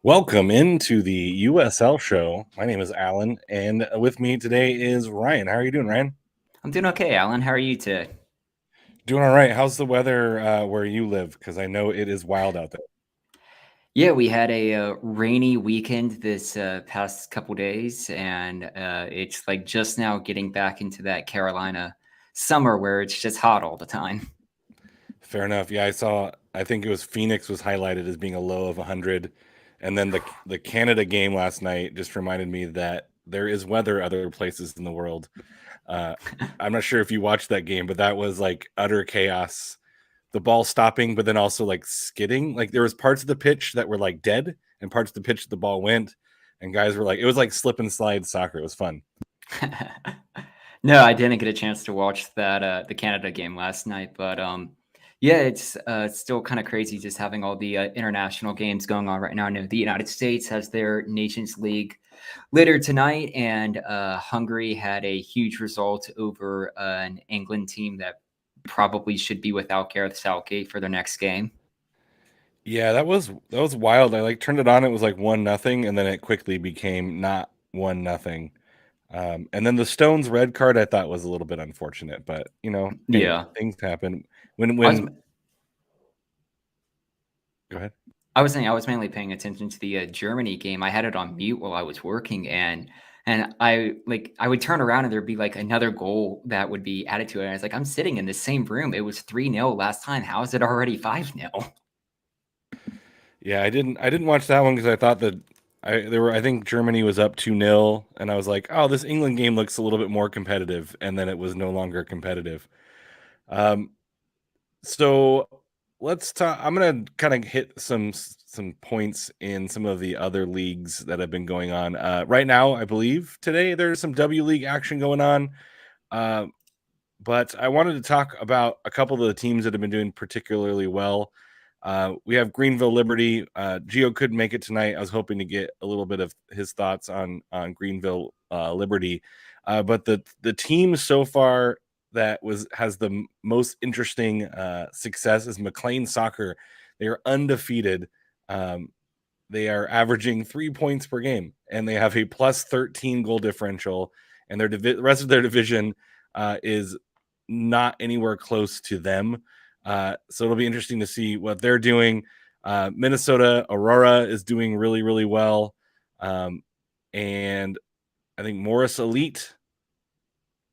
Welcome into the USL show. My name is Alan, and with me today is Ryan. How are you doing, Ryan? I'm doing okay, Alan. How are you today? Doing all right. How's the weather where you live? Because I know it is wild out there. Yeah, we had a rainy weekend this past couple days, and it's like just now getting back into that Carolina summer where it's just hot all the time. Fair enough. Yeah, I saw. I think it was Phoenix was highlighted as being a low of 100, and then the Canada game last night just reminded me that there is weather other places in the world. Uh, I'm not sure if you watched that game, but that was like utter chaos. The ball stopping, but then also like skidding. Like there was parts of the pitch that were like dead, and parts of the pitch that the ball went, and guys were like, it was like slip and slide soccer. It was fun. No, I didn't get a chance to watch that the Canada game last night, but yeah, it's still kind of crazy just having all the international games going on right now. I know the United States has their Nations League later tonight, and Hungary had a huge result over an England team that probably should be without Gareth Southgate for their next game. Yeah, that was wild. I like turned it on. It was like 1-0, and then it quickly became not 1-0. And then the Stones red card I thought was a little bit unfortunate, but hey, Yeah, things happen. When I was when Go ahead. I was saying I was mainly paying attention to the Germany game. I had it on mute while I was working, and I would turn around and there'd be like another goal that would be added to it. And I was like, I'm sitting in the same room. It was 3-0 last time. How is it already 5-0? Yeah, I didn't watch that one because I thought that I think Germany was up 2-0, and I was like, oh, this England game looks a little bit more competitive, and then it was no longer competitive. Um, so let's talk. I'm gonna kind of hit some points in some of the other leagues that have been going on. Right now, I believe today there's some W League action going on. Uh, but I wanted to talk about a couple of the teams that have been doing particularly well. We have Greenville Liberty. Gio couldn't make it tonight. I was hoping to get a little bit of his thoughts on Greenville Liberty, but the team so far that has the most interesting success is McLean Soccer. They are undefeated. Um, they are averaging 3 points per game, and they have a plus 13 goal differential. And the rest of their division is not anywhere close to them. So it'll be interesting to see what they're doing. Minnesota Aurora is doing really, really well. And I think Morris Elite,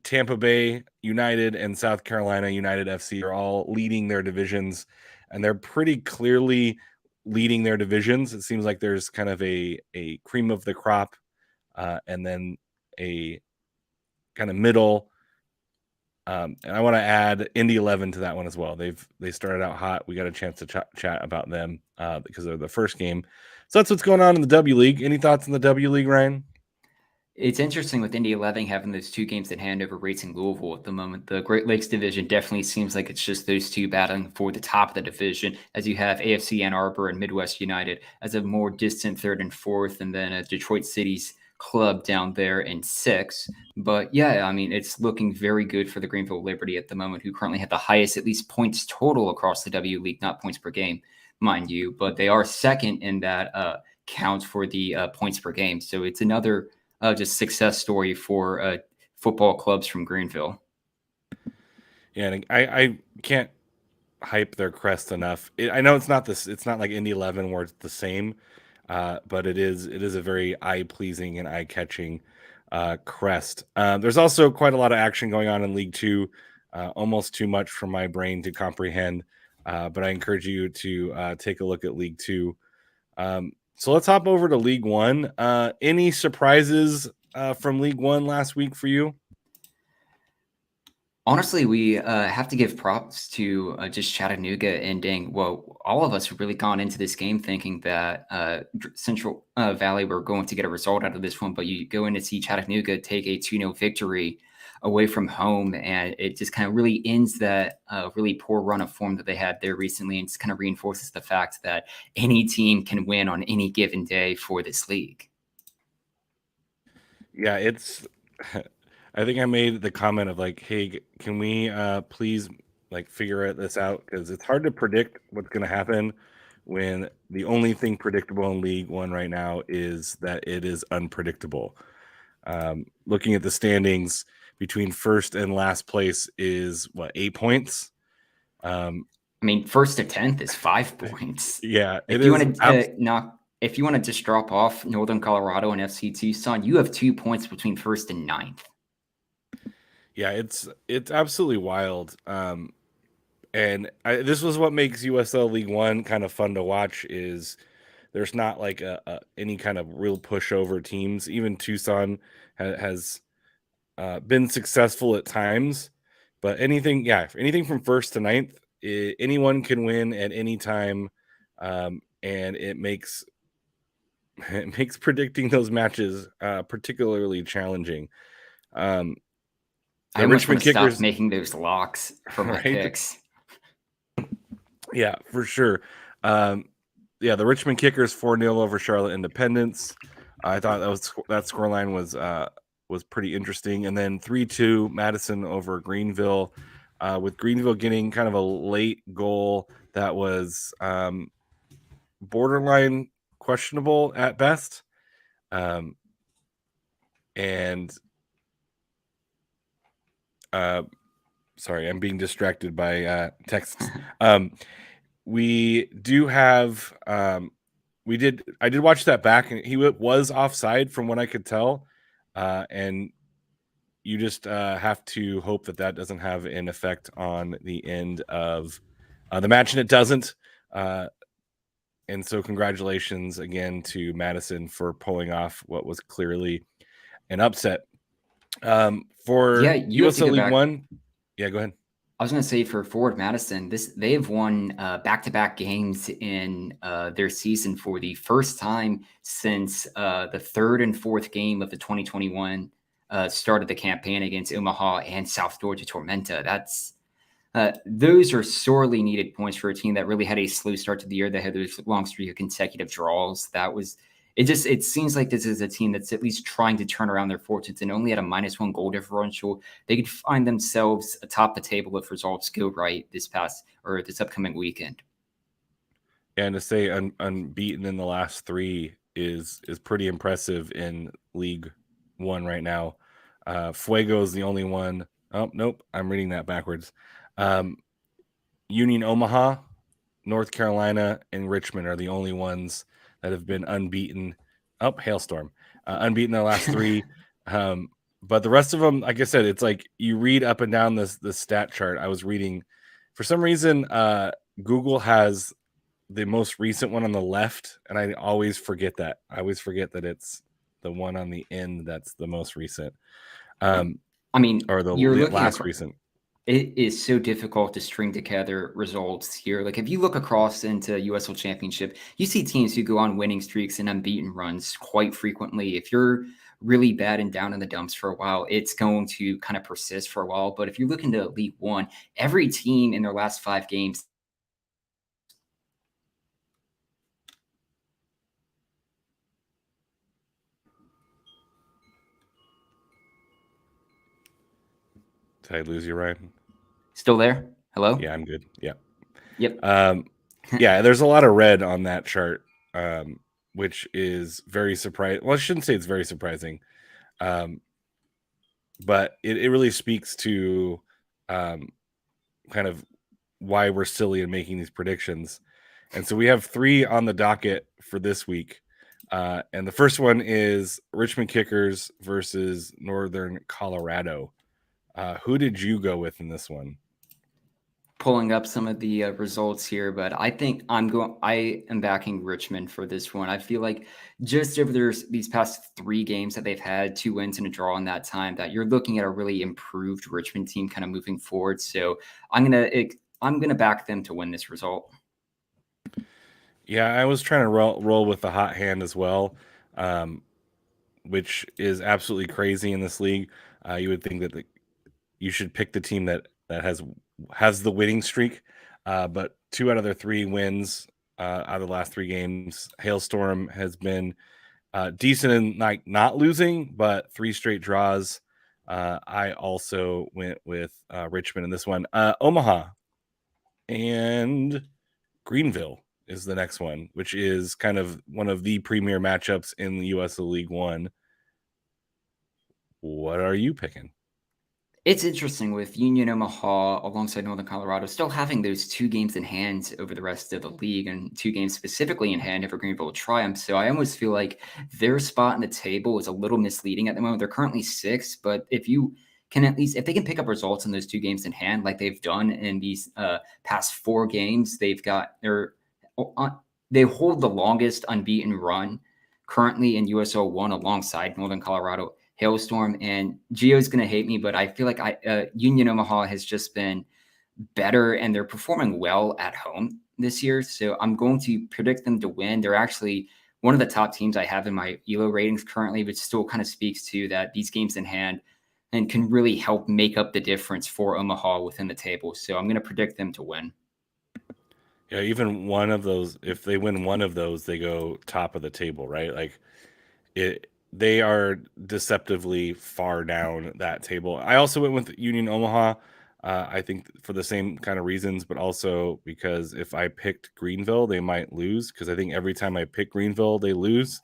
Tampa Bay United, and South Carolina United FC are all leading their divisions, and they're pretty clearly leading their divisions. It seems like there's kind of a cream of the crop, and then a kind of middle. And I want to add Indy 11 to that one as well. They started out hot. We got a chance to chat about them because they're the first game. So that's what's going on in the W League. Any thoughts on the W League, Ryan? It's interesting with Indy 11 having those two games at hand over Racing Louisville at the moment. The Great Lakes division definitely seems like it's just those two battling for the top of the division, as you have AFC Ann Arbor and Midwest United as a more distant third and fourth, and then Detroit City's club down there in six. But yeah, I mean, it's looking very good for the Greenville Liberty at the moment, who currently have the highest, at least points total across the W League, not points per game, mind you, but they are second in that count for the points per game. So it's another just success story for football clubs from Greenville. Yeah, and I can't hype their crest enough. I know it's not this. It's not like Indy 11 where it's the same, but it is a very eye pleasing and eye catching crest. There's also quite a lot of action going on in League Two, almost too much for my brain to comprehend. But I encourage you to take a look at League Two. So let's hop over to League One. Any surprises from League One last week for you? Honestly, we have to give props to just Chattanooga ending. Well, all of us have really gone into this game thinking that Central Valley were going to get a result out of this one, but you go in to see Chattanooga take a 2-0 victory away from home, and it just kind of really ends that really poor run of form that they had there recently, and just kind of reinforces the fact that any team can win on any given day for this league. Yeah, it's I think I made the comment of like, hey, can we please like figure this out because it's hard to predict what's going to happen when the only thing predictable in League One right now is that it is unpredictable. Looking at the standings, between first and last place is 8 points. I mean, first to 10th is 5 points. Yeah, it If you is. want to if you want to just drop off Northern Colorado and FC Tucson, you have 2 points between first and ninth. Yeah, it's absolutely wild. And this was what makes USL League One kind of fun to watch. Is there's not like any kind of real pushover teams. Even Tucson has been successful at times, but anything from first to ninth, anyone can win at any time, and it makes predicting those matches particularly challenging. Um, I the almost want Richmond to stop Kickers, making those locks for my right? picks. Yeah, for sure. Um, the Richmond Kickers 4-0 over Charlotte Independence. I thought that scoreline was pretty interesting. And then 3-2 Madison over Greenville, with Greenville getting kind of a late goal that was borderline questionable at best. And sorry, I'm being distracted by texts. We do have I did watch that back, and he was offside from what I could tell, and you just have to hope that doesn't have an effect on the end of the match, and it doesn't. And so congratulations again to Madison for pulling off what was clearly an upset. For You have to USL go League back. One, yeah, go ahead. I was going to say for Forward Madison, they've won back-to-back games in their season for the first time since the third and fourth game of the 2021 start of the campaign against Omaha and South Georgia Tormenta. Those are sorely needed points for a team that really had a slow start to the year. They had those long streak of consecutive draws. It seems like this is a team that's at least trying to turn around their fortunes, and only at a -1 goal differential, they could find themselves atop the table if results go right this upcoming weekend. And to say unbeaten in the last three is pretty impressive in League One right now. Fuego is the only one. Oh, nope, I'm reading that backwards. Union Omaha, North Carolina, and Richmond are the only ones that have been unbeaten. Oh, hailstorm. Unbeaten in the last three. But the rest of them, like I said, it's like you read up and down the stat chart. I was reading, for some reason, Google has the most recent one on the left, and I always forget that. I always forget that it's the one on the end that's the most recent. I mean, or the you're looking last at recent. it is so difficult to string together results here. Like if you look across into USL Championship, you see teams who go on winning streaks and unbeaten runs quite frequently. If you're really bad and down in the dumps for a while, it's going to kind of persist for a while. But if you look into League One, every team in their last 5 games. Did I lose you, Ryan? Still there? Hello? Yeah, I'm good. Yeah. Yep. Yeah, there's a lot of red on that chart, which is very surprising. Well, I shouldn't say it's very surprising, but it really speaks to kind of why we're silly in making these predictions. And so we have 3 on the docket for this week. And the first one is Richmond Kickers versus Northern Colorado. Who did you go with in this one? Pulling up some of the results here, but I think I am backing Richmond for this one. I feel like just over these past 3 games that they've had, 2 wins and a draw in that time, that you're looking at a really improved Richmond team kind of moving forward. So I'm gonna back them to win this result. Yeah, I was trying to roll with the hot hand as well, which is absolutely crazy in this league. You would think that you should pick the team that has the winning streak, but 2 out of their 3 wins out of the last 3 games. Hailstorm has been decent in like not losing, but 3 straight draws. I also went with Richmond in this one. Omaha and Greenville is the next one, which is kind of one of the premier matchups in the USL League One. What are you picking? It's interesting with Union Omaha alongside Northern Colorado still having those 2 games in hand over the rest of the league and 2 games specifically in hand over Greenville Triumph. So I almost feel like their spot in the table is a little misleading at the moment. They're currently 6th, but if you can at least if they can pick up results in those 2 games in hand like they've done in these past 4 games, they hold the longest unbeaten run currently in USL 1 alongside Northern Colorado Hailstorm. And Gio's going to hate me, but I feel like Union Omaha has just been better and they're performing well at home this year. So I'm going to predict them to win. They're actually one of the top teams I have in my ELO ratings currently, which still kind of speaks to that these games in hand and can really help make up the difference for Omaha within the table. So I'm going to predict them to win. Yeah, even one of those, if they win one of those, they go top of the table, right? Like they are deceptively far down that table. I also went with Union Omaha. I think for the same kind of reasons, but also because if I picked Greenville, they might lose because I think every time I pick Greenville, they lose.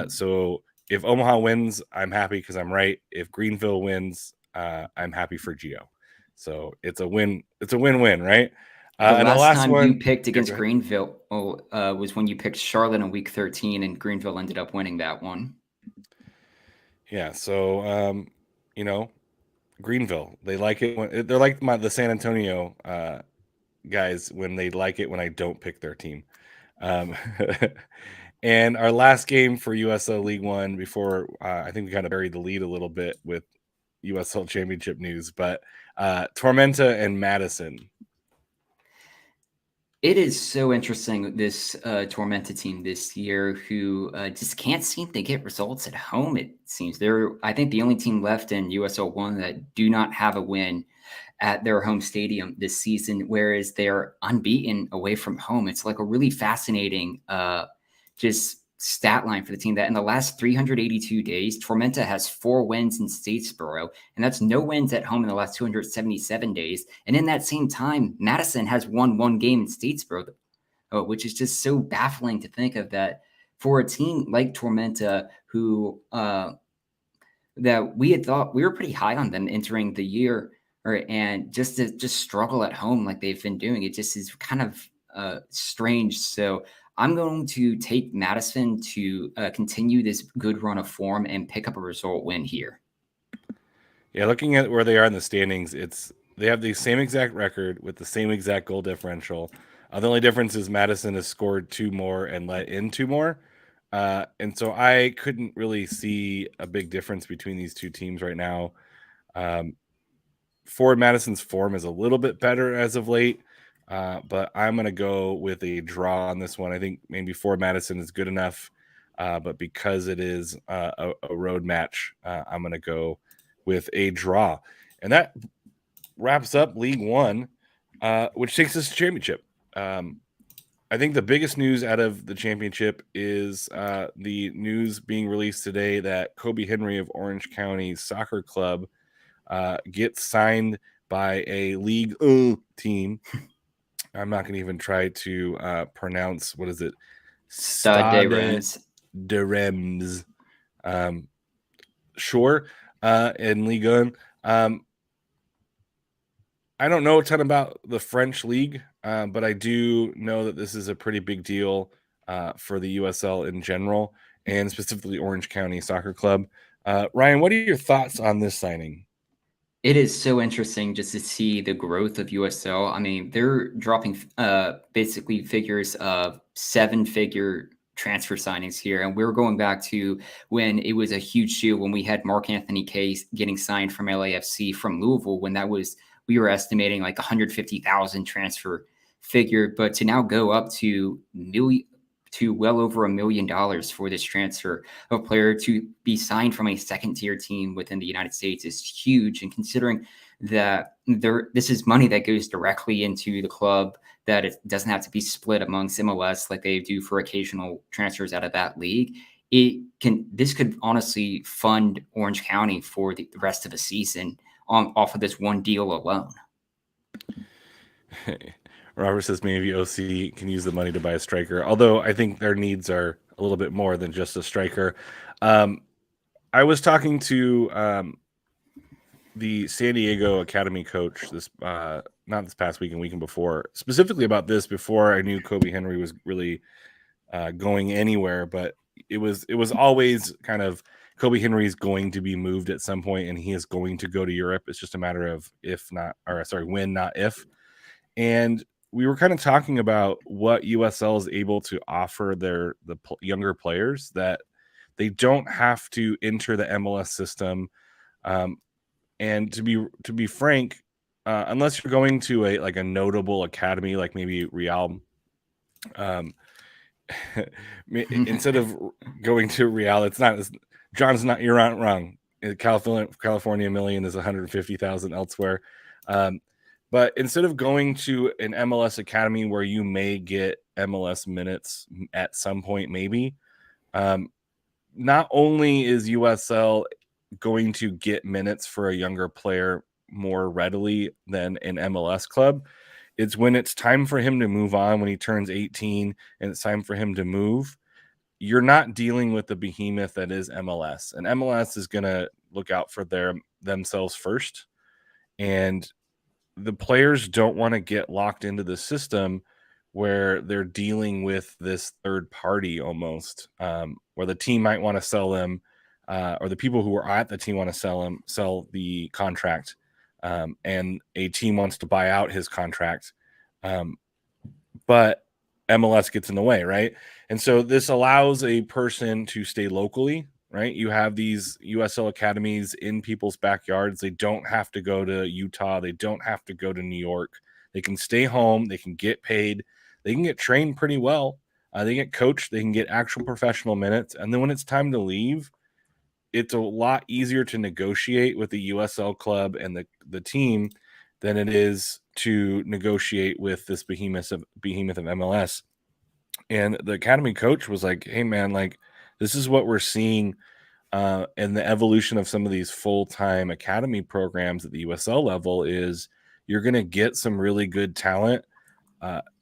So if Omaha wins, I'm happy because I'm right. If Greenville wins, I'm happy for Geo. So it's a win. It's a win-win, right? The And the last last time you one, picked yeah, go against ahead. Greenville was when you picked Charlotte in week 13, and Greenville ended up winning that one. Yeah. So, you know, Greenville, they like it when they're like the San Antonio guys when they like it when I don't pick their team. Um, and our last game for USL League One before I think we kind of buried the lead a little bit with USL Championship news, but Tormenta and Madison. It is so interesting, this Tormenta team this year who just can't seem to get results at home, it seems. They're, I think, the only team left in USL 1 that do not have a win at their home stadium this season, whereas they're unbeaten away from home. It's like a really fascinating just stat line for the team that in the last 382 days, Tormenta has 4 wins in Statesboro, and that's no wins at home in the last 277 days. And in that same time, Madison has won 1 game in Statesboro, which is just so baffling to think of that for a team like Tormenta, who that we had thought we were pretty high on them entering the year, or and just to just struggle at home like they've been doing. It just is kind of strange. So I'm going to take Madison to continue this good run of form and pick up a result win here. Yeah, looking at where they are in the standings, they have the same exact record with the same exact goal differential. The only difference is Madison has scored 2 more and let in 2 more. And so I couldn't really see a big difference between these two teams right now. Ford Madison's form is a little bit better as of late, but I'm going to go with a draw on this one. I think maybe Ford Madison is good enough, but because it is a road match, I'm going to go with a draw. And that wraps up League One, which takes us to championship. I think the biggest news out of the championship is the news being released today that Kobe Henry of Orange County Soccer Club gets signed by a League team. I'm not going to even try to pronounce, what is it? Stade de Stade Reims. de Reims. Sure. In Ligue 1. I don't know a ton about the French league, but I do know that this is a pretty big deal for the USL in general, and specifically Orange County Soccer Club. Ryan, what are your thoughts on this signing? It is so interesting just to see the growth of USL. I mean, they're dropping basically figures of 7-figure transfer signings here. And we're going back to when it was a huge deal when we had Mark Anthony Case getting signed from LAFC from Louisville, when that was, we were estimating like 150,000 transfer figure, but to now go up to well over $1 million for this transfer of a player to be signed from a second tier team within the United States is huge. And considering that this is money that goes directly into the club, that it doesn't have to be split amongst MLS like they do for occasional transfers out of that league. This could honestly fund Orange County for the rest of the season off of this one deal alone. Robert says maybe OC can use the money to buy a striker, although I think their needs are a little bit more than just a striker. I was talking to the San Diego Academy coach this not this past weekend before, specifically about this before I knew Kobe Henry was really going anywhere, but it was always kind of Kobe Henry is going to be moved at some point, and he is going to go to Europe. It's just a matter of when, not if. And we were kind of talking about what USL is able to offer the younger players, that they don't have to enter the MLS system. And to be frank, unless you're going to a notable academy like maybe Real, instead of going to Real, it's not. John's not. You're not wrong. California million is 150,000 elsewhere. But instead of going to an MLS academy where you may get MLS minutes at some point, maybe, not only is USL going to get minutes for a younger player more readily than an MLS club, it's when it's time for him to move on, when he turns 18 and it's time for him to move, you're not dealing with the behemoth that is MLS. And MLS is going to look out for themselves first. And the players don't want to get locked into the system where they're dealing with this third party almost, where the team might want to sell them, or the people who are at the team want to sell the contract, and a team wants to buy out his contract, but MLS gets in the way, right? And so this allows a person to stay locally, right? You have these USL academies in people's backyards. They don't have to go to Utah. They don't have to go to New York. They can stay home. They can get paid. They can get trained pretty well. They get coached. They can get actual professional minutes. And then when it's time to leave, it's a lot easier to negotiate with the USL club and the team than it is to negotiate with this behemoth of MLS. And the academy coach was like, hey man, like, this is what we're seeing and the evolution of some of these full-time academy programs at the USL level is you're going to get some really good talent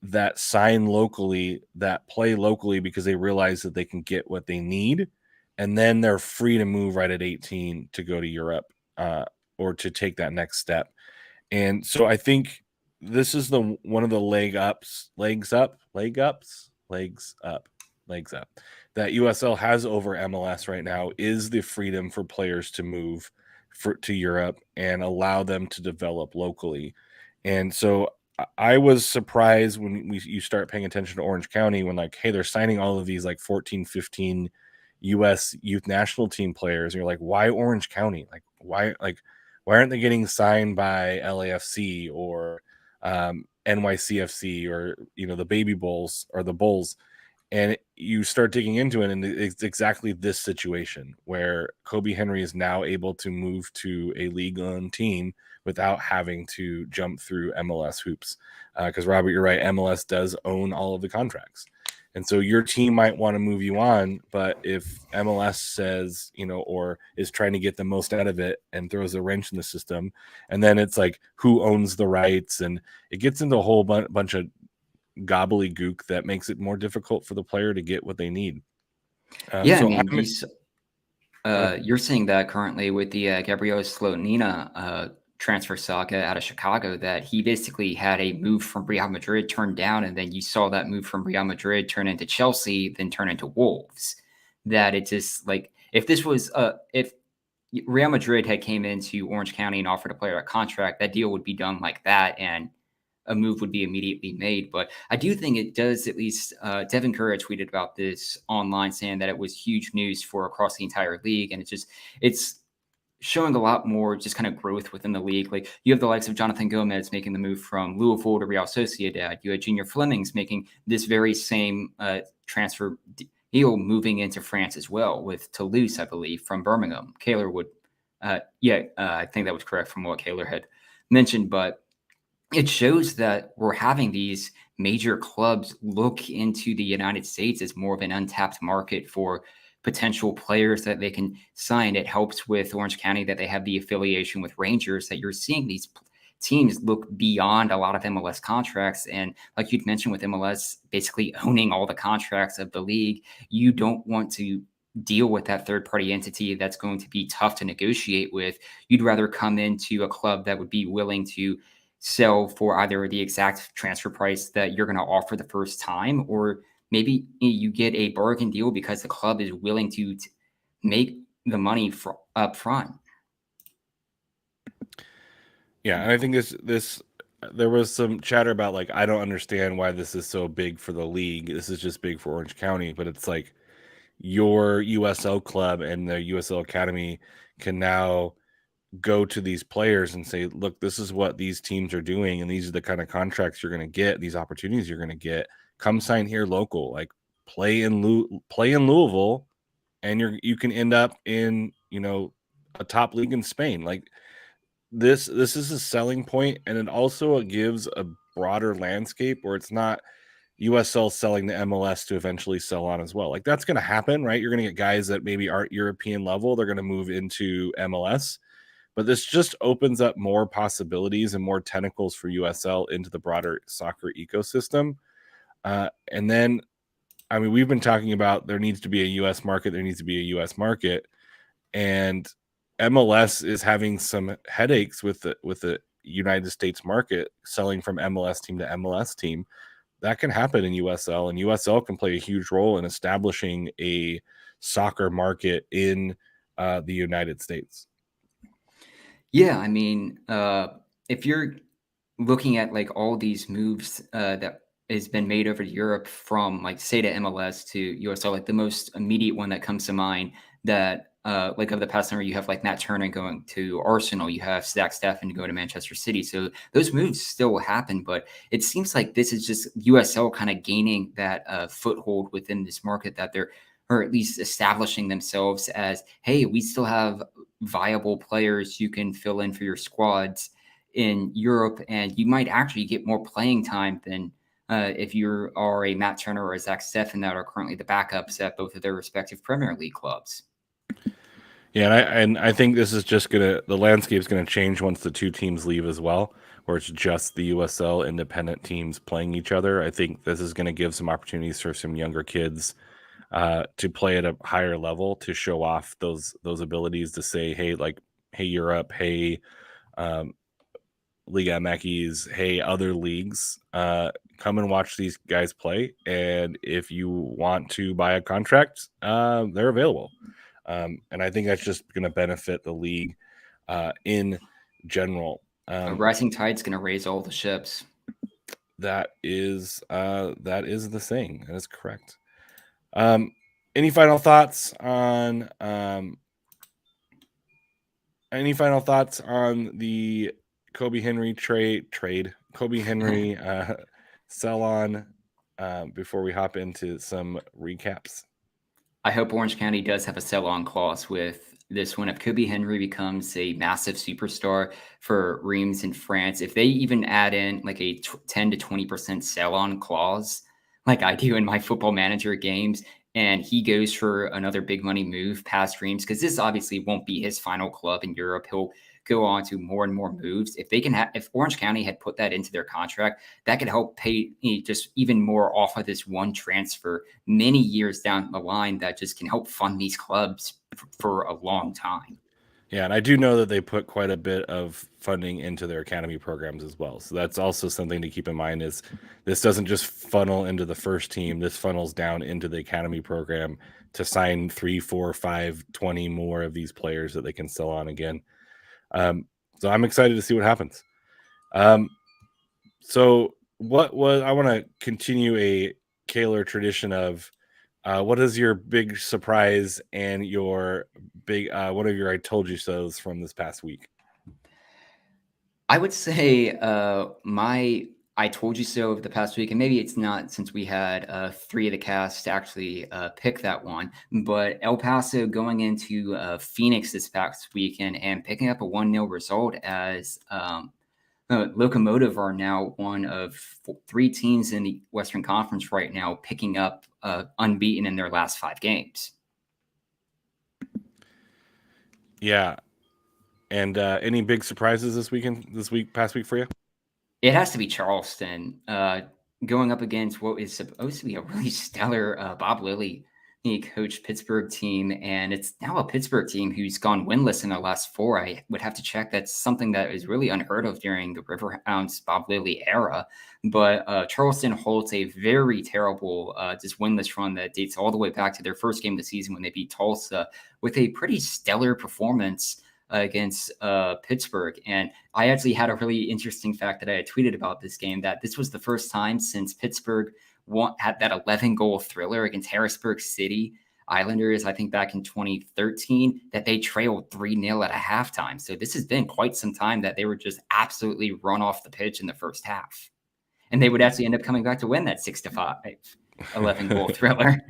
that sign locally, that play locally because they realize that they can get what they need. And then they're free to move right at 18 to go to Europe or to take that next step. And so I think this is one of the legs up that USL has over MLS right now is the freedom for players to move to Europe and allow them to develop locally. And so I was surprised when you start paying attention to Orange County when, like, hey, they're signing all of these like 14, 15 U.S. youth national team players. And you're like, why Orange County? Why aren't they getting signed by LAFC or NYCFC or, the Baby Bulls or the Bulls? And you start digging into it, and it's exactly this situation where Kobe Henry is now able to move to a league-owned team without having to jump through MLS hoops. Because, Robert, you're right, MLS does own all of the contracts. And so your team might want to move you on, but if MLS says, or is trying to get the most out of it and throws a wrench in the system, and then it's like, who owns the rights? And it gets into a whole bunch of gobbledygook that makes it more difficult for the player to get what they need. Yeah, so I mean, you're seeing that currently with the Gabriel Slonina transfer saga out of Chicago, that he basically had a move from Real Madrid turned down, and then you saw that move from Real Madrid turn into Chelsea, then turn into Wolves. That it just like if this was if Real Madrid had came into Orange County and offered a player a contract, that deal would be done like that, and a move would be immediately made. But I do think it does, at least Devin Curry tweeted about this online saying that it was huge news for across the entire league. And it's showing a lot more just kind of growth within the league. Like you have the likes of Jonathan Gomez making the move from Louisville to Real Sociedad. You had Junior Flemings making this very same transfer deal moving into France as well with Toulouse, I believe, from Birmingham. Kaylor would, I think that was correct from what Kaylor had mentioned, but it shows that we're having these major clubs look into the United States as more of an untapped market for potential players that they can sign. It helps with Orange County that they have the affiliation with Rangers, that you're seeing these teams look beyond a lot of MLS contracts. And like you'd mentioned with MLS basically owning all the contracts of the league, you don't want to deal with that third party entity that's going to be tough to negotiate with. You'd rather come into a club that would be willing to sell for either the exact transfer price that you're going to offer the first time, or maybe you get a bargain deal because the club is willing to make the money up front. Yeah, and I think this there was some chatter about like I don't understand why this is so big for the league. This is just big for Orange County, but it's like your USL club and the USL Academy can now go to these players and say, look, this is what these teams are doing, and these are the kind of contracts you're going to get, these opportunities you're going to get. Come sign here local, like play in Louisville, and you can end up in a top league in Spain. Like this is a selling point, and it also gives a broader landscape where it's not USL selling to MLS to eventually sell on as well. Like that's going to happen, right? You're going to get guys that maybe aren't European level. They're going to move into MLS, but this just opens up more possibilities and more tentacles for USL into the broader soccer ecosystem. And then, I mean, we've been talking about there needs to be a US market. There needs to be a US market, and MLS is having some headaches with the United States market selling from MLS team to MLS team. That can happen in USL, and USL can play a huge role in establishing a soccer market in the United States. Yeah, I mean, if you're looking at like all these moves that has been made over to Europe from like say to MLS to USL, like the most immediate one that comes to mind that like of the past summer, you have like Matt Turner going to Arsenal, you have Zach Steffen go to Manchester City. So those moves still happen, but it seems like this is just USL kind of gaining that foothold within this market that they're or at least establishing themselves as, hey, we still have viable players you can fill in for your squads in Europe, and you might actually get more playing time than if you are a Matt Turner or a Zach Steffen that are currently the backups at both of their respective Premier League clubs. Yeah, and I think this is just the landscape's gonna change once the two teams leave as well, where it's just the USL independent teams playing each other. I think this is gonna give some opportunities for some younger kids to play at a higher level, to show off those abilities, to say, hey, like, hey Europe, hey um, Liga MX, hey other leagues, come and watch these guys play, and if you want to buy a contract, they're available. And I think that's just going to benefit the league in general. A rising tide's going to raise all the ships. That is the saying. That is correct. Any final thoughts on the Kobe Henry trade? Kobe Henry sell on before we hop into some recaps. I hope Orange County does have a sell-on clause with this one. If Kobe Henry becomes a massive superstar for Reims in France, if they even add in like a 10 to 20% sell-on clause, like I do in my Football Manager games, and he goes for another big money move past Reims, because this obviously won't be his final club in Europe. He'll go on to more and more moves. If they can if Orange County had put that into their contract, that could help pay just even more off of this one transfer many years down the line. That just can help fund these clubs for a long time. Yeah, and I do know that they put quite a bit of funding into their academy programs as well. So that's also something to keep in mind, is this doesn't just funnel into the first team. This funnels down into the academy program to sign 3, 4, 5, 20 more of these players that they can sell on again. So I'm excited to see what happens. So what was I want to continue a Kaler tradition of what is your big surprise and your big one of your I told you so's from this past week? I would say my I told you so of the past week, and maybe it's not since we had 3 of the cast to actually pick that one, but El Paso going into Phoenix this past weekend and picking up a 1-0 result as Locomotive are now one of 3 teams in the Western Conference right now, picking up unbeaten in their last 5 games. Yeah. And any big surprises past week for you? It has to be Charleston, going up against what is supposed to be a really stellar Bob Lilly coached Pittsburgh team, and it's now a Pittsburgh team who's gone winless in their last 4. I would have to check. That's something that is really unheard of during the Riverhounds Bob Lilly era. But Charleston holds a very terrible, just winless run that dates all the way back to their first game of the season when they beat Tulsa with a pretty stellar performance against Pittsburgh. And I actually had a really interesting fact that I had tweeted about this game, that this was the first time since Pittsburgh had that 11-goal thriller against Harrisburg City Islanders, I think back in 2013, that they trailed 3-0 at a halftime. So this has been quite some time that they were just absolutely run off the pitch in the first half. And they would actually end up coming back to win that 6-5 11-goal thriller.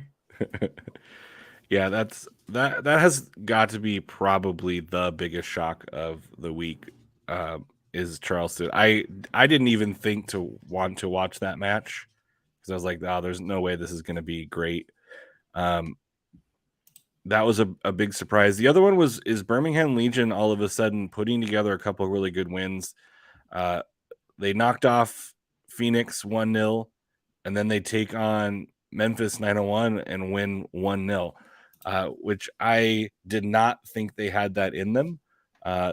Yeah, that has got to be probably the biggest shock of the week. Is Charleston. I didn't even think to want to watch that match because I was like, oh, there's no way this is going to be great. That was a big surprise. The other one is Birmingham Legion all of a sudden putting together a couple of really good wins. They knocked off Phoenix 1-0, and then they take on Memphis 901 and win 1-0, which I did not think they had that in them.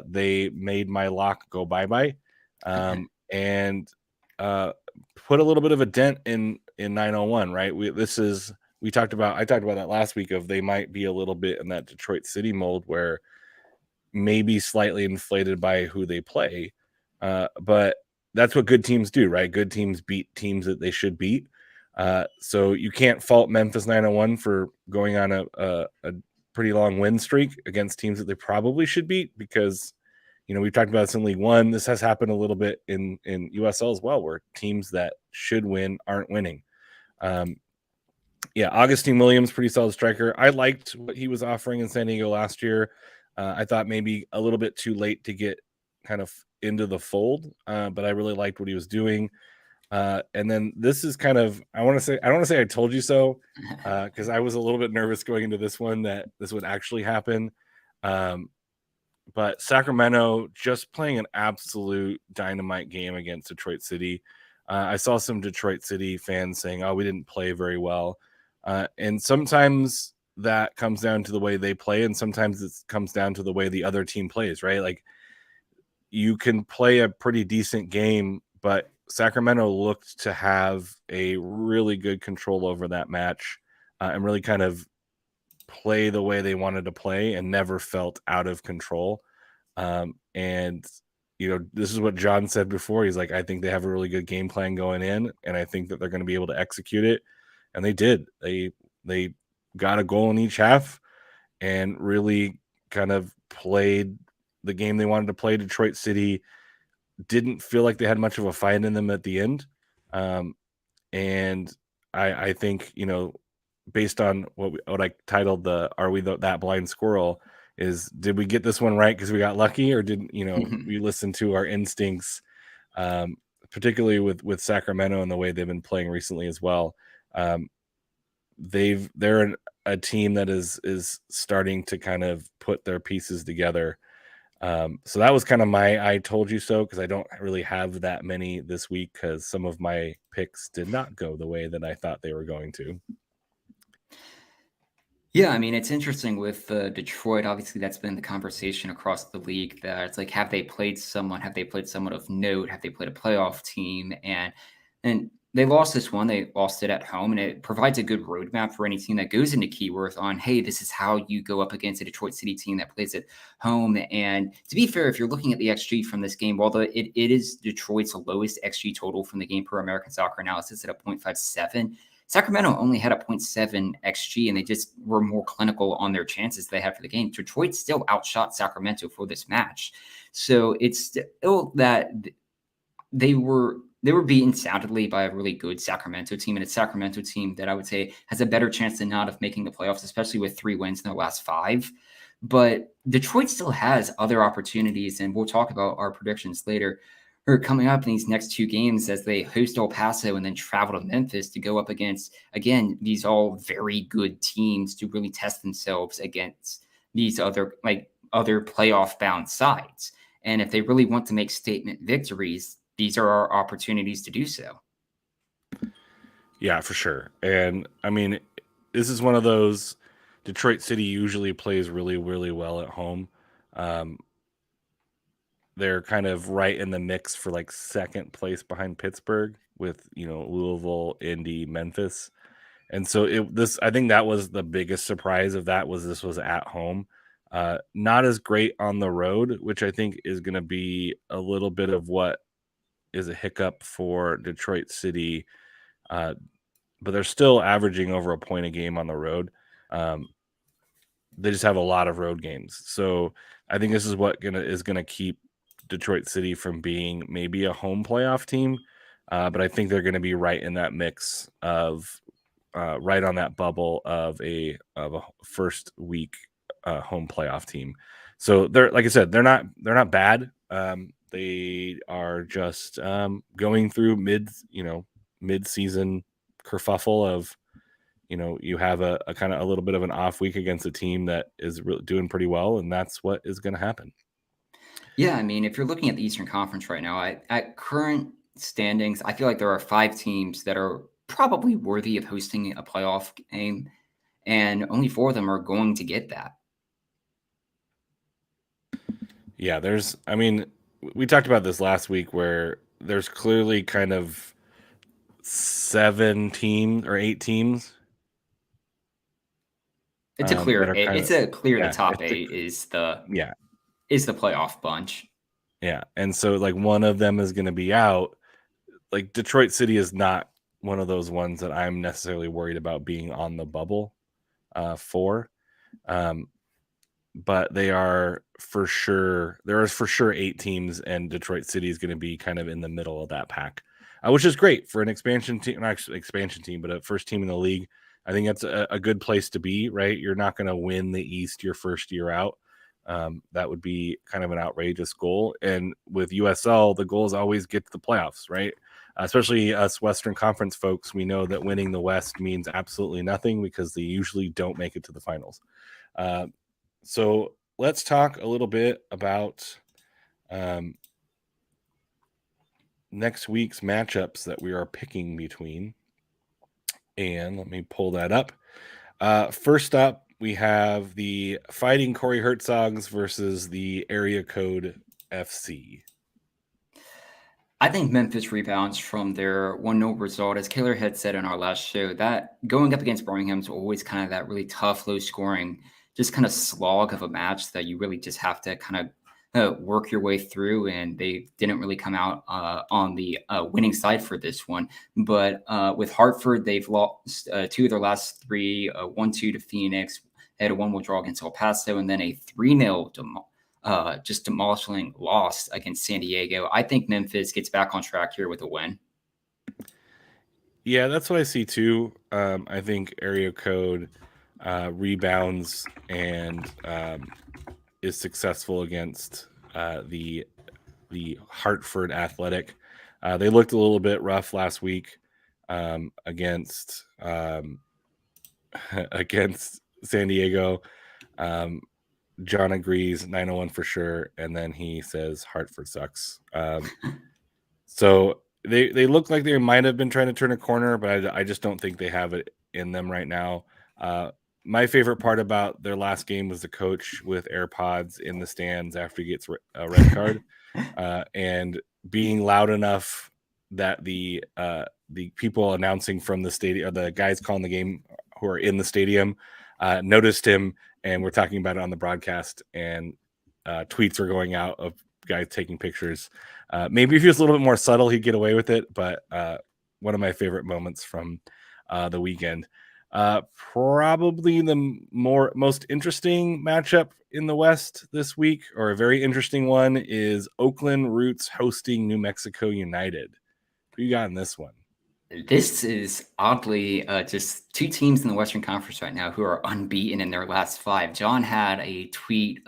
They made my lock go bye-bye, and put a little bit of a dent in 901, right? I talked about that last week of they might be a little bit in that Detroit City mold where maybe slightly inflated by who they play. But that's what good teams do, right? Good teams beat teams that they should beat. So you can't fault Memphis 901 for going on a pretty long win streak against teams that they probably should beat because, we've talked about this in League One. This has happened a little bit in USL as well, where teams that should win aren't winning. Augustine Williams, pretty solid striker. I liked what he was offering in San Diego last year. I thought maybe a little bit too late to get kind of into the fold, but I really liked what he was doing. And then this is kind of, I don't want to say I told you so, because I was a little bit nervous going into this one that this would actually happen. But Sacramento just playing an absolute dynamite game against Detroit City. I saw some Detroit City fans saying, oh, we didn't play very well. And sometimes that comes down to the way they play, and sometimes it comes down to the way the other team plays, right? Like, you can play a pretty decent game, but Sacramento looked to have a really good control over that match and really kind of play the way they wanted to play and never felt out of control. And, this is what John said before. He's like, I think they have a really good game plan going in, and I think that they're going to be able to execute it. And they did. They got a goal in each half and really kind of played the game they wanted to play. Detroit City didn't feel like they had much of a fight in them at the end. And I think, based on what I titled Are We That Blind Squirrel, is did we get this one right because we got lucky, or did we listen to our instincts, particularly with Sacramento and the way they've been playing recently as well. They're a team that is starting to kind of put their pieces together. So that was kind of my I told you so, because I don't really have that many this week because some of my picks did not go the way that I thought they were going to. Yeah, I mean, it's interesting with Detroit. Obviously, that's been the conversation across the league, that it's like, have they played someone? Have they played someone of note? Have they played a playoff team? And they lost this one. They lost it at home, and it provides a good roadmap for any team that goes into Keyworth on, hey, this is how you go up against a Detroit City team that plays at home. And to be fair, if you're looking at the XG from this game, although it is Detroit's lowest XG total from the game per American Soccer Analysis at a 0.57, Sacramento only had a 0.7 XG, and they just were more clinical on their chances they had for the game. Detroit still outshot Sacramento for this match. So it's still that they were beaten soundly by a really good Sacramento team, and a Sacramento team that I would say has a better chance than not of making the playoffs, especially with 3 wins in their last 5. But Detroit still has other opportunities, and we'll talk about our predictions later, or coming up in these next 2 games as they host El Paso and then travel to Memphis to go up against, again, these all very good teams to really test themselves against these other, like, other playoff bound sides. And if they really want to make statement victories, these are our opportunities to do so. Yeah, for sure. And I mean, this is one of those. Detroit City usually plays really, really well at home. Um, they're kind of right in the mix for like second place behind Pittsburgh with Louisville, Indy, Memphis. And so I think that was the biggest surprise of that was this was at home. Not as great on the road, which I think is going to be a little bit of what is a hiccup for Detroit City. But they're still averaging over a point a game on the road. They just have a lot of road games. So I think this is what is gonna keep Detroit City from being maybe a home playoff team. But I think they're going to be right in that mix of right on that bubble of a first week home playoff team. So they're like I said, they're not bad. They are just going through mid season kerfuffle of you have a kind of a little bit of an off week against a team that is doing pretty well, and that's what is going to happen. Yeah, I mean, if you're looking at the Eastern Conference right now, at current standings, I feel like there are 5 teams that are probably worthy of hosting a playoff game, and only 4 of them are going to get that. Yeah, I mean, we talked about this last week where there's clearly kind of 7 teams or 8 teams. It's a clear, that are kind it's of a clear. The yeah, top 8 yeah, is the playoff bunch. yeah, and so like one of them is going to be out. Like Detroit City is not one of those ones that I'm necessarily worried about being on the bubble for. But they are for sure. There is for sure 8 teams, and Detroit City is going to be kind of in the middle of that pack, which is great for an expansion team, not actually expansion team, but a first team in the league. I think that's a good place to be, right? You're not going to win the East your first year out. That would be kind of an outrageous goal. And with USL, the goal is always get to the playoffs, right? Especially us Western Conference folks, we know that winning the West means absolutely nothing because they usually don't make it to the finals. So let's talk a little bit about next week's matchups that we are picking between. And let me pull that up. First up, we have the Fighting Corey Herzogs versus the Area Code FC. I think Memphis rebounds from their 1-0 result. As Kaylor had said in our last show, that going up against Birmingham's always kind of that really tough, low scoring, just kind of slog of a match that you really just have to kind of work your way through. And they didn't really come out on the winning side for this one. But with Hartford, they've lost 2 of their last 3, 1-2 to Phoenix. They had a 1-1 draw against El Paso, and then a 3-0 just demolishing loss against San Diego. I think Memphis gets back on track here with a win. Yeah, that's what I see too. I think Area Code rebounds and is successful against the Hartford Athletic. They looked a little bit rough last week against against San Diego. John agrees 901 for sure, and then he says Hartford sucks. So they look like they might have been trying to turn a corner, but I just don't think they have it in them right now. My favorite part about their last game was the coach with AirPods in the stands after he gets a red card, and being loud enough that the people announcing from the stadium, or the guys calling the game who are in the stadium, noticed him, and we're talking about it on the broadcast, and tweets are going out of guys taking pictures. Maybe if he was a little bit more subtle, he'd get away with it, but one of my favorite moments from the weekend. Probably the most interesting matchup in the West this week, or a very interesting one, is Oakland Roots hosting New Mexico United. Who you got in this one? This is oddly just 2 teams in the Western Conference right now who are unbeaten in their last 5. John had a tweet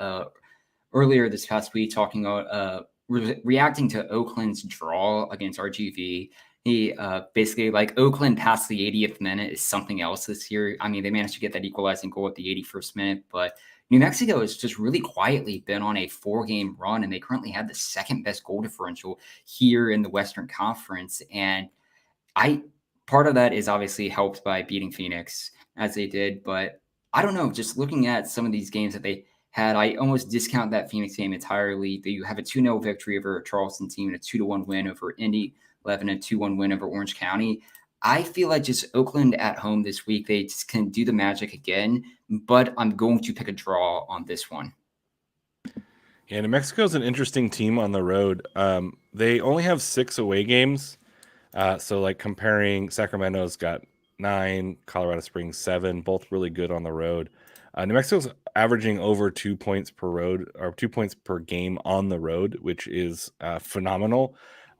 earlier this past week talking about reacting to Oakland's draw against RGV. He basically, like, Oakland past the 80th minute is something else this year. I mean, they managed to get that equalizing goal at the 81st minute, but New Mexico has just really quietly been on a 4-game run, and they currently have the second best goal differential here in the Western Conference. And I part of that is obviously helped by beating Phoenix as they did, but I don't know, just looking at some of these games that they had, I almost discount that Phoenix game entirely. You have a 2-0 victory over a Charleston team and a 2-1 win over Indy, 11 a 2-1 win over Orange County. I feel like just Oakland at home this week, they just can do the magic again, but I'm going to pick a draw on this one. Yeah, New Mexico is an interesting team on the road. They only have 6 away games. So like comparing, Sacramento's got 9, Colorado Springs 7, both really good on the road. New Mexico's averaging over 2 points per road, or 2 points per game on the road, which is phenomenal.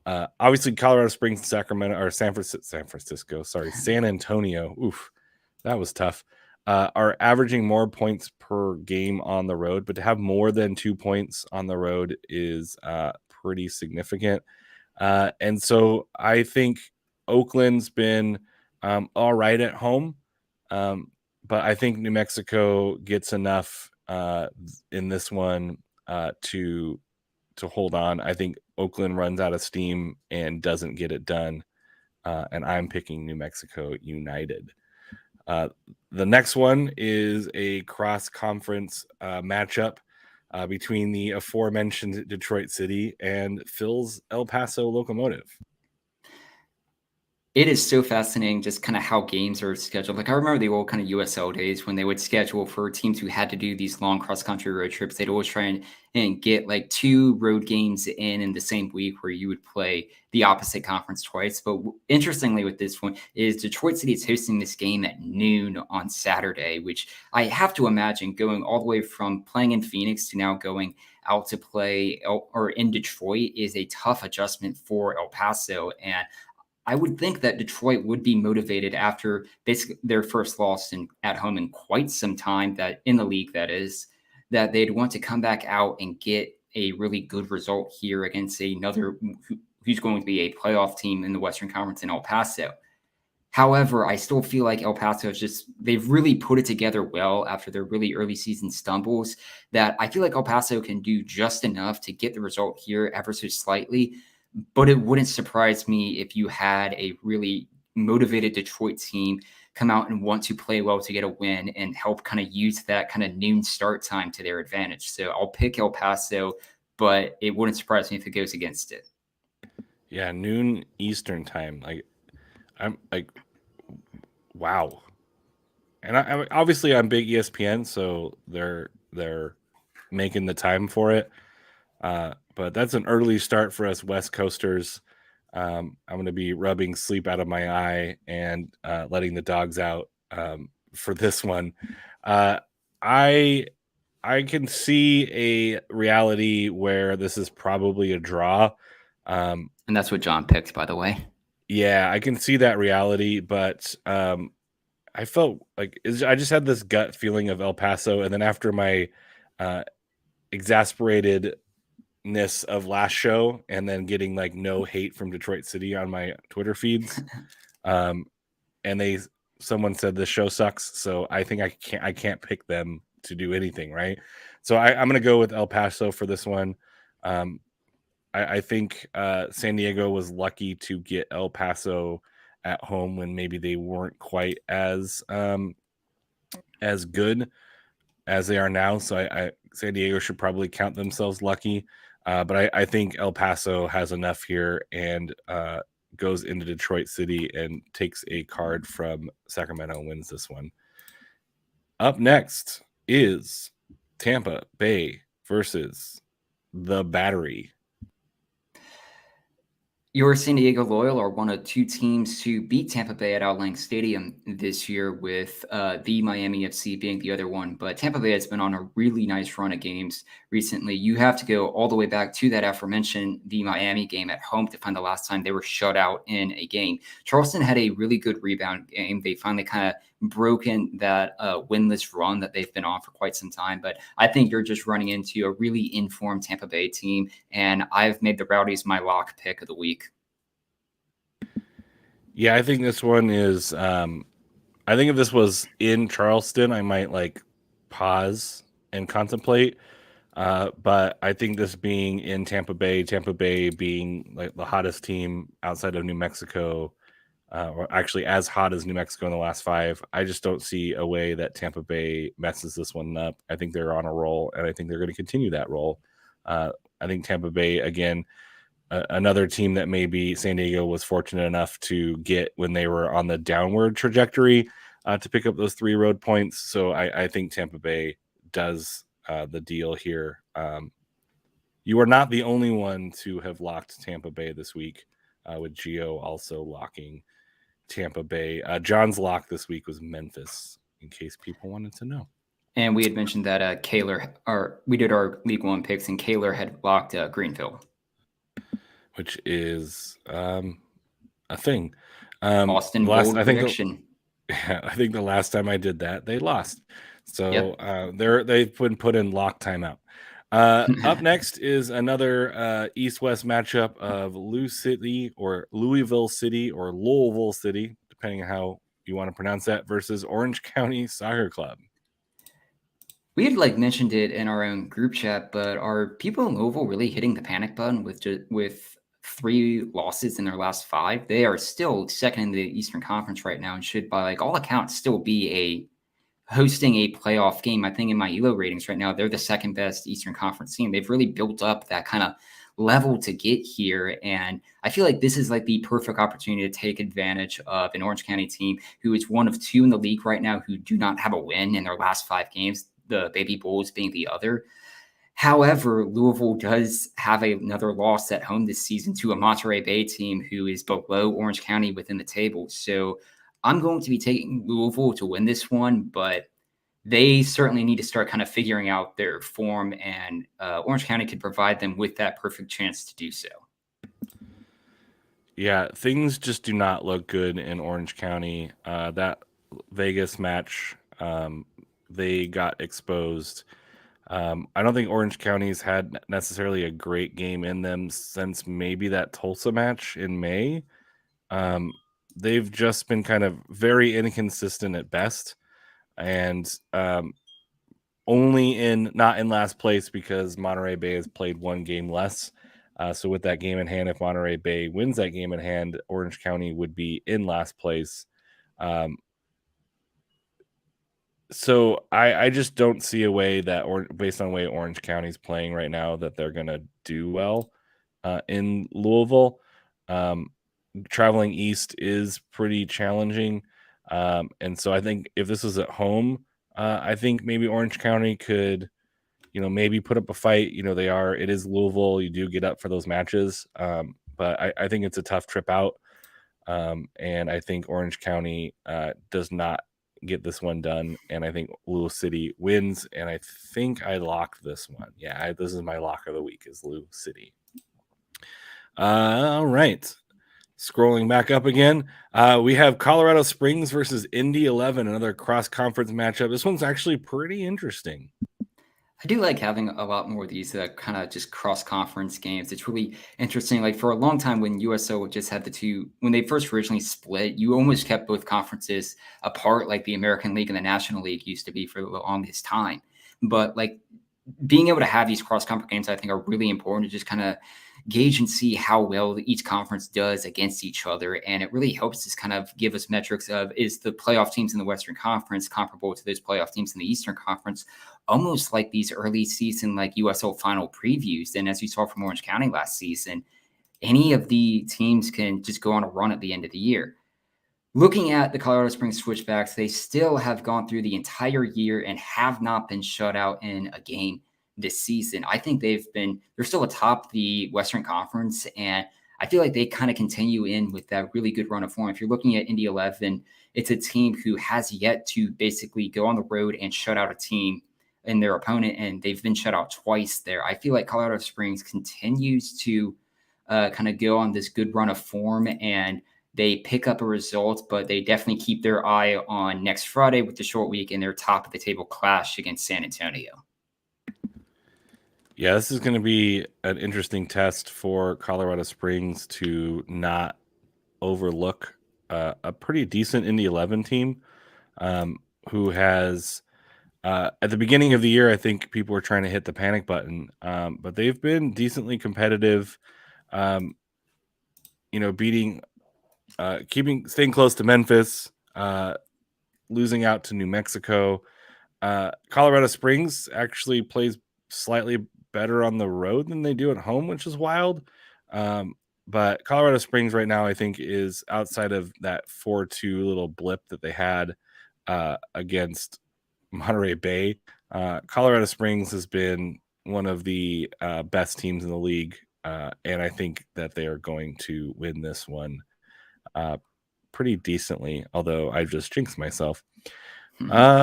Obviously, Colorado Springs, Sacramento, or San Antonio. Oof, that was tough. Are averaging more points per game on the road, but to have more than 2 points on the road is pretty significant. And so I think Oakland's been all right at home, but I think New Mexico gets enough in this one to hold on. I think Oakland runs out of steam and doesn't get it done, and I'm picking New Mexico United. The next one is a cross-conference matchup between the aforementioned Detroit City and Phil's El Paso Locomotive. It is so fascinating just kind of how games are scheduled. Like, I remember the old kind of USL days when they would schedule for teams who had to do these long cross-country road trips. They'd always try and get like 2 road games in the same week where you would play the opposite conference twice. But interestingly with this one is Detroit City is hosting this game at noon on Saturday, which I have to imagine going all the way from playing in Phoenix to now going out to play or in Detroit is a tough adjustment for El Paso. And I would think that Detroit would be motivated after basically their first loss at home in quite some time, that in the league, that is, that they'd want to come back out and get a really good result here against another who's going to be a playoff team in the Western Conference in El Paso. However, I still feel like El Paso is they've really put it together well after their really early season stumbles, that I feel like El Paso can do just enough to get the result here ever so slightly. But it wouldn't surprise me if you had a really motivated Detroit team come out and want to play well to get a win and help kind of use that kind of noon start time to their advantage. So I'll pick El Paso, but it wouldn't surprise me if it goes against it. Yeah, noon Eastern time. I'm like, wow. And I obviously I'm big ESPN, so they're making the time for it. But that's an early start for us West Coasters. I'm going to be rubbing sleep out of my eye and letting the dogs out for this one. I can see a reality where this is probably a draw. And that's what John picked, by the way. Yeah, I can see that reality, but I felt like I just had this gut feeling of El Paso, and then after my exasperatedness of last show, and then getting like no hate from Detroit City on my Twitter feeds, and someone said this show sucks, so I think I can't pick them to do anything, right? So I'm gonna go with El Paso for this one. I think San Diego was lucky to get El Paso at home when maybe they weren't quite as good as they are now. So San Diego should probably count themselves lucky. But I think El Paso has enough here and goes into Detroit City and takes a card from Sacramento and wins this one. Up next is Tampa Bay versus the Battery. Your San Diego Loyal are one of 2 teams to beat Tampa Bay at Outland Stadium this year, with the Miami FC being the other one. But Tampa Bay has been on a really nice run of games recently. You have to go all the way back to that aforementioned the Miami game at home to find the last time they were shut out in a game. Charleston had a really good rebound game. They finally kind of broken that winless run that they've been on for quite some time. But I think you're just running into a really informed Tampa Bay team, and I've made the Rowdies my lock pick of the week. Yeah, I think this one is. I think if this was in Charleston, I might like pause and contemplate. But I think this being in Tampa Bay being like the hottest team outside of New Mexico, or actually as hot as New Mexico in the last five, I just don't see a way that Tampa Bay messes this one up. I think they're on a roll, and I think they're going to continue that roll. I think Tampa Bay, again, another team that maybe San Diego was fortunate enough to get when they were on the downward trajectory to pick up those 3 road points. So I think Tampa Bay does the deal here. You are not the only one to have locked Tampa Bay this week, with Gio also locking Tampa Bay. John's lock this week was Memphis, in case people wanted to know. And we had mentioned that Kaler, or we did our League One picks, and Kaler had locked Greenville, which is a thing. Austin, bold prediction. I think the last time I did that, they lost. So Yep. they've been put in lock timeout. Up next is another East-West matchup of Louisville City or Louisville City, depending on how you want to pronounce that, versus Orange County Soccer Club. We had like mentioned it in our own group chat, but are people in Louisville really hitting the panic button with 3 losses in their last 5? They are still second in the Eastern Conference right now and should, by like all accounts, still be hosting a playoff game. I think in my ELO ratings right now, they're the second best Eastern Conference team. They've really built up that kind of level to get here. And I feel like this is like the perfect opportunity to take advantage of an Orange County team who is one of 2 in the league right now who do not have a win in their last 5 games, the Baby Bulls being the other. However, Louisville does have another loss at home this season to a Monterey Bay team who is below Orange County within the table. So I'm going to be taking Louisville to win this one, but they certainly need to start kind of figuring out their form, and Orange County could provide them with that perfect chance to do so. Yeah, things just do not look good in Orange County. That Vegas match, they got exposed. I don't think Orange County's had necessarily a great game in them since maybe that Tulsa match in May. They've just been kind of very inconsistent at best, and only not in last place because Monterey Bay has played 1 game less. So with that game in hand, if Monterey Bay wins that game in hand, Orange County would be in last place. So I just don't see a way that, or based on the way Orange County's playing right now, that they're going to do well in Louisville. Traveling east is pretty challenging. And so I think if this was at home, I think maybe Orange County could, maybe put up a fight. It is Louisville. You do get up for those matches. But I think it's a tough trip out. And I think Orange County does not get this one done. And I think Louisville City wins. And I think I locked this one. Yeah, this is my lock of the week is Louisville City. All right. Scrolling back up again, we have Colorado Springs versus Indy 11, another cross-conference matchup. This one's actually pretty interesting. I do like having a lot more of these kind of just cross-conference games. It's really interesting. Like for a long time when USO just had the 2, when they first originally split, you almost kept both conferences apart, like the American League and the National League used to be for the longest time. But like being able to have these cross-conference games, I think are really important to just kind of gauge and see how well each conference does against each other. And it really helps us kind of give us metrics of, is the playoff teams in the Western Conference comparable to those playoff teams in the Eastern Conference, almost like these early season, like USL final previews. And as you saw from Orange County last season, any of the teams can just go on a run at the end of the year. Looking at the Colorado Springs Switchbacks, they still have gone through the entire year and have not been shut out in a game this season. I think they're still atop the Western Conference, and I feel like they kind of continue in with that really good run of form. If you're looking at Indy 11, it's a team who has yet to basically go on the road and shut out a team and their opponent, and they've been shut out twice there. I feel like Colorado Springs continues to kind of go on this good run of form, and they pick up a result, but they definitely keep their eye on next Friday with the short week and their top of the table clash against San Antonio. Yeah, this is going to be an interesting test for Colorado Springs to not overlook a pretty decent Indy 11 team, who has at the beginning of the year, I think people were trying to hit the panic button, but they've been decently competitive. Um, beating, staying close to Memphis, losing out to New Mexico. Colorado Springs actually plays slightly better on the road than they do at home, which is wild. Um, but Colorado Springs right now, I think, is outside of that 4-2 little blip that they had against Monterey Bay. Colorado Springs has been one of the best teams in the league, and I think that they are going to win this one pretty decently, although I just jinxed myself.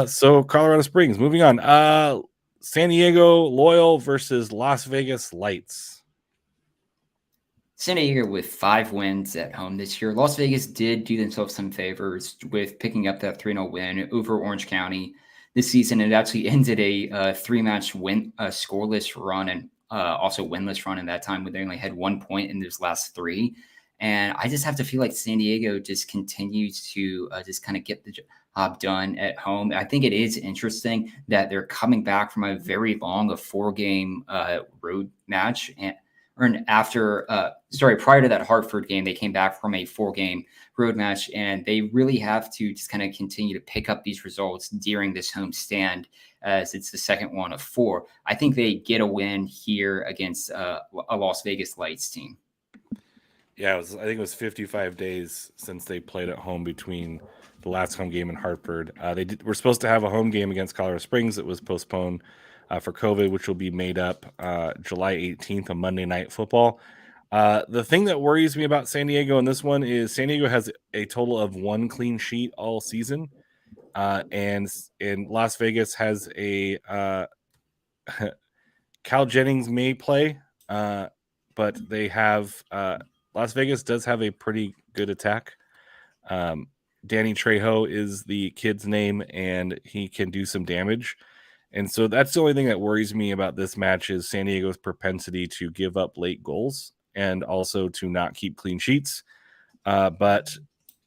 So Colorado Springs. Moving on. San Diego Loyal versus Las Vegas Lights. San Diego with 5 wins at home this year. Las Vegas did do themselves some favors with picking up that 3-0 win over Orange County this season. It actually ended a 3-match win, scoreless run, and also winless run in that time when they only had 1 point in those last 3. And I just have to feel like San Diego just continues to just kind of get the job done at home. I think it is interesting that they're coming back from a very long, a 4-game road match, and prior to that Hartford game, they came back from a 4-game road match, and they really have to just kind of continue to pick up these results during this home stand, as it's the second one of 4. I think they get a win here against a Las Vegas Lights team. Yeah, I think it was 55 days since they played at home between the last home game in Hartford. They were supposed to have a home game against Colorado Springs. It was postponed for COVID, which will be made up July 18th on Monday Night Football. The thing that worries me about San Diego in this one is San Diego has a total of 1 clean sheet all season, and Las Vegas has a Cal Jennings may play, but they have Las Vegas does have a pretty good attack. Danny Trejo is the kid's name, and he can do some damage. And so that's the only thing that worries me about this match is San Diego's propensity to give up late goals and also to not keep clean sheets. But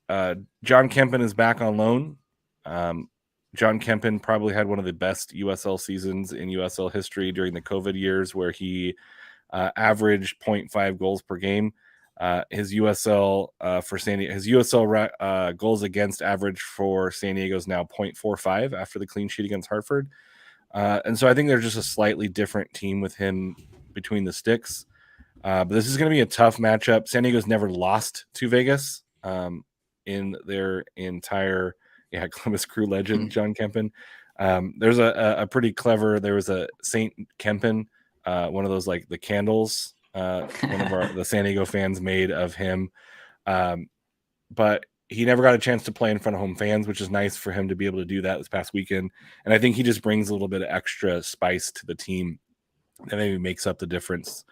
John Kempen is back on loan. John Kempen probably had one of the best USL seasons in USL history during the COVID years, where he averaged 0.5 goals per game. His USL for San Diego, his USL goals against average for San Diego is now 0.45 after the clean sheet against Hartford. And so I think they're just a slightly different team with him between the sticks. But this is going to be a tough matchup. San Diego's never lost to Vegas in their entire Columbus Crew legend, John Kempen. There's a pretty clever, there was a Saint Kempen, one of those like the candles one of the San Diego fans made of him. But he never got a chance to play in front of home fans, which is nice for him to be able to do that this past weekend. And I think he just brings a little bit of extra spice to the team that maybe makes up the difference.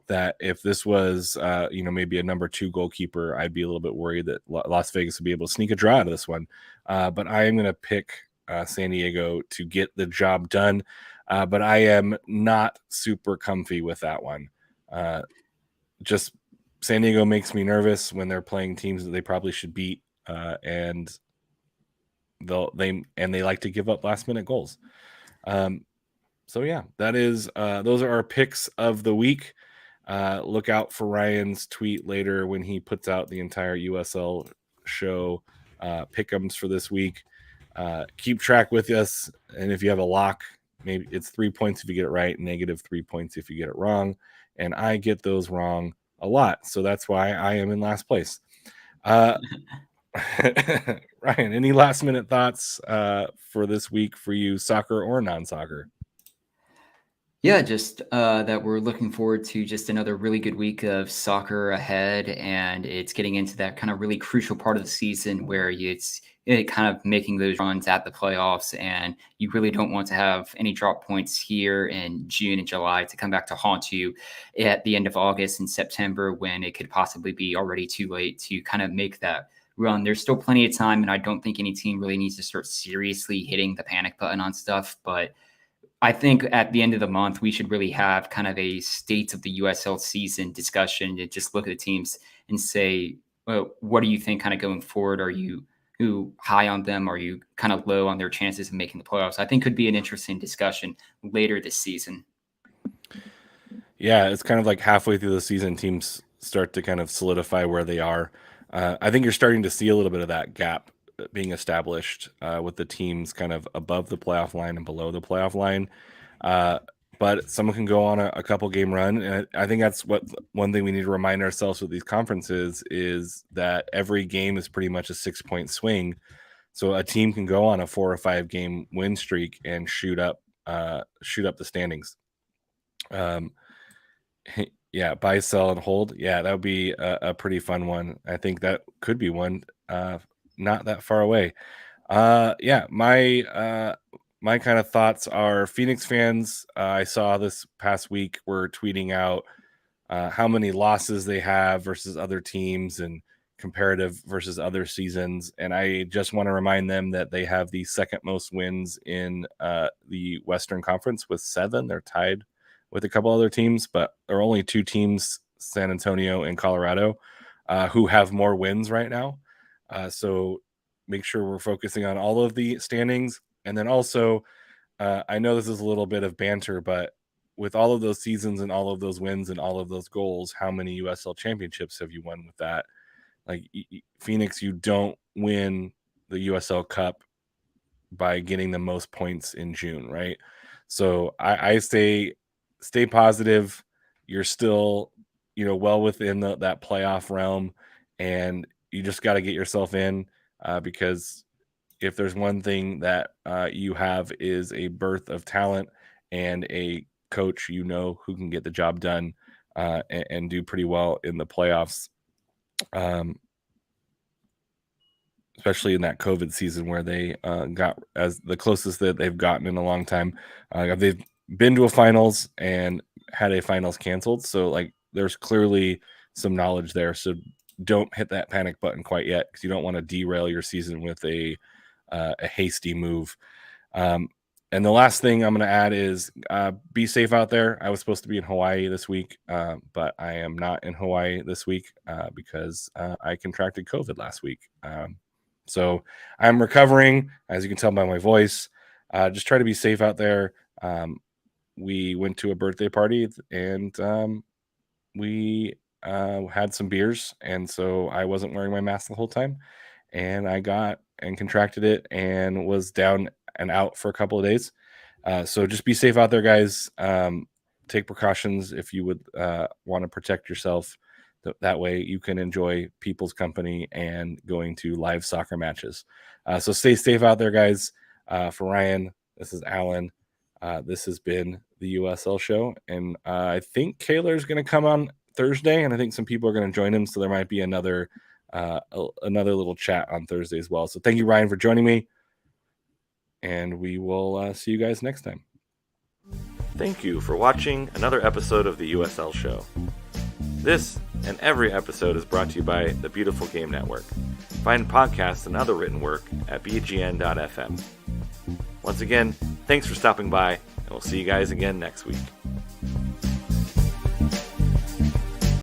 That if this was, maybe a number 2 goalkeeper, I'd be a little bit worried that Las Vegas would be able to sneak a draw out of this one. But I am going to pick San Diego to get the job done. But I am not super comfy with that one. Just San Diego makes me nervous when they're playing teams that they probably should beat, and they like to give up last minute goals. So yeah, that is those are our picks of the week. Look out for Ryan's tweet later when he puts out the entire USL show pick'ems for this week. Keep track with us, and if you have a lock, maybe it's 3 points if you get it right, -3 points if you get it wrong, and I get those wrong a lot, so that's why I am in last place. Ryan, any last minute thoughts for this week for you, soccer or non-soccer? Yeah, just that we're looking forward to just another really good week of soccer ahead, and it's getting into that kind of really crucial part of the season where it kind of making those runs at the playoffs, and you really don't want to have any drop points here in June and July to come back to haunt you at the end of August and September when it could possibly be already too late to kind of make that run. There's still plenty of time, and I don't think any team really needs to start seriously hitting the panic button on stuff, but I think at the end of the month, we should really have kind of a state of the USL season discussion and just look at the teams and say, what do you think kind of going forward? Are you high on them? Are you kind of low on their chances of making the playoffs? I think could be an interesting discussion later this season. Yeah, it's kind of like halfway through the season, teams start to kind of solidify where they are. I think you're starting to see a little bit of that gap being established with the teams kind of above the playoff line and below the playoff line. But someone can go on a couple game run, and I think that's one thing we need to remind ourselves with these conferences is that every game is pretty much a 6-point swing. So a team can go on a 4 or 5 game win streak and shoot up the standings. Yeah, buy, sell, and hold. Yeah, that would be a pretty fun one. I think that could be one not that far away. Yeah, my kind of thoughts are Phoenix fans. I saw this past week were tweeting out how many losses they have versus other teams and comparative versus other seasons. And I just want to remind them that they have the second most wins in the Western Conference with 7. They're tied with a couple other teams, but there are only 2 teams, San Antonio and Colorado, who have more wins right now. So make sure we're focusing on all of the standings. And then also, I know this is a little bit of banter, but with all of those seasons and all of those wins and all of those goals, how many USL championships have you won with that? Like Phoenix, you don't win the USL Cup by getting the most points in June, right? So I say stay positive. You're still, well within that playoff realm, and you just got to get yourself in because if there's one thing that you have is a birth of talent and a coach, who can get the job done and do pretty well in the playoffs. Especially in that COVID season where they got as the closest that they've gotten in a long time. They've been to a finals and had a finals canceled. So there's clearly some knowledge there. So don't hit that panic button quite yet because you don't want to derail your season with a hasty move. And the last thing I'm going to add is be safe out there. I was supposed to be in Hawaii this week, but I am not in Hawaii this week because I contracted COVID last week. So I'm recovering, as you can tell by my voice. Just try to be safe out there. We went to a birthday party and we had some beers, and so I wasn't wearing my mask the whole time, and I got and contracted it and was down and out for a couple of days. So just be safe out there, guys. Take precautions if you would want to protect yourself. That way you can enjoy people's company and going to live soccer matches. So stay safe out there, guys. For Ryan, this is Alan. This has been the USL show. And I think Kaylor's going to come on Thursday, and I think some people are going to join him. So there might be another little chat on Thursday as well. So thank you, Ryan, for joining me. And we will see you guys next time. Thank you for watching another episode of the USL show. This and every episode is brought to you by the Beautiful Game Network. Find podcasts and other written work at bgn.fm. Once again, thanks for stopping by, and we'll see you guys again next week.